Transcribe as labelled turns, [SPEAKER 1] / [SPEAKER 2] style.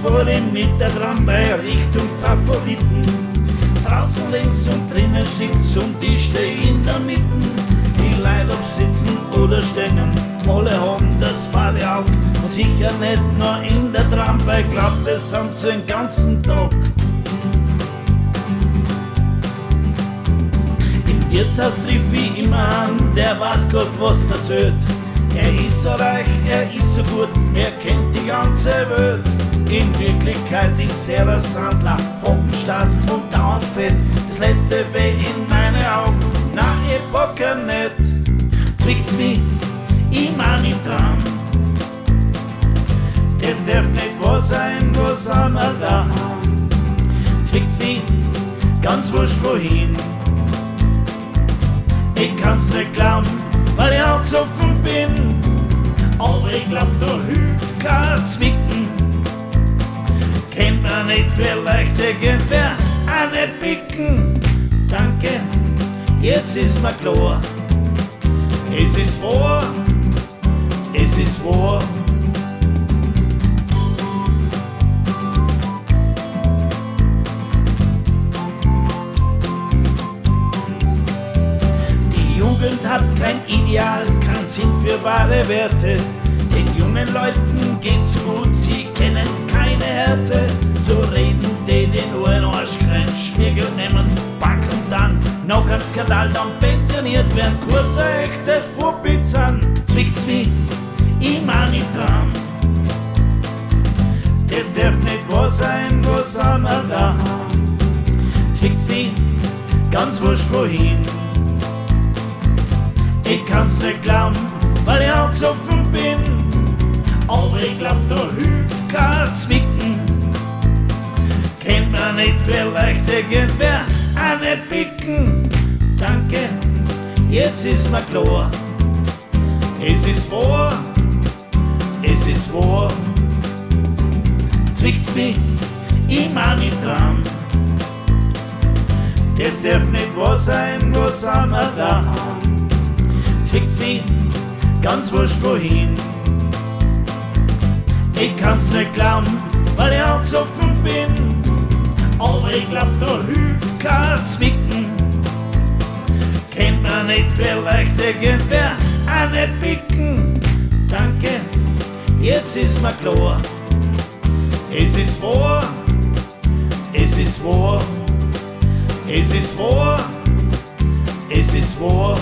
[SPEAKER 1] fahr ich mit der Tramway Richtung Favoriten. Draußen links und drinnen stinkt's und ich steh in der Mitte. Die Leit ob sitzen oder stehen, alle haben das fahle Auge. Sicher nicht nur in der Tramway, glaub, das haben sie den ganzen Tag. Im Wirtshaus triff ich immer an, der weiß Gott, was der zählt. Er ist so reich, er ist so gut, er kennt die ganze Welt. In Wirklichkeit ist er ein Sandler, Hoppenstark und dauernd fett. Das letzte weh in meine Augen, na, ich bock nicht. Zwickt's mich immer im Traum. Das darf nicht wahr sein, was haben wir da? Zwickt's mich ganz wurscht wohin. Ich kann's nicht glauben, weil ich angesoffen bin. Aber ich glaub, da hilft kein Zwicken. Kennt man nicht vielleicht irgendwer auch nicht picken. Danke, jetzt ist mir klar. Es ist wahr, es ist wahr. Die Jugend hat kein Ideal, keinen Sinn für wahre Werte. Den jungen Leuten geht's so gut, sie kennen keine Härte. So reden die den Ohren Arschkrein, Schmiergeld nehmen, packen dann noch ein Skandal, dann pensioniert werden, kurze echte Vorbitzern. Zwickt's mich immer im Traum. Das darf nicht wahr sein, was haben wir da? Zwickt's mich ganz wurscht wohin. Ich kann's nicht glauben, weil ich angesoffen bin. Aber ich glaub, da hilft kein Zwicken. Kennt man nicht vielleicht irgendwer auch nicht picken. Danke, jetzt ist mir klar. Es ist wahr, es ist wahr. Zwickt's mich immer im Traum. Das darf nicht wahr sein, was haben wir da? Zwickt's mich ganz wurscht wohin. Ich kann's nicht glauben, weil ich angesoffen bin. Aber ich glaub, da hilft kein Zwicken. Kennt man nicht vielleicht irgendwer auch nicht picken. Danke, jetzt ist mir klar. Es ist wahr, es ist wahr. Es ist wahr, es ist wahr.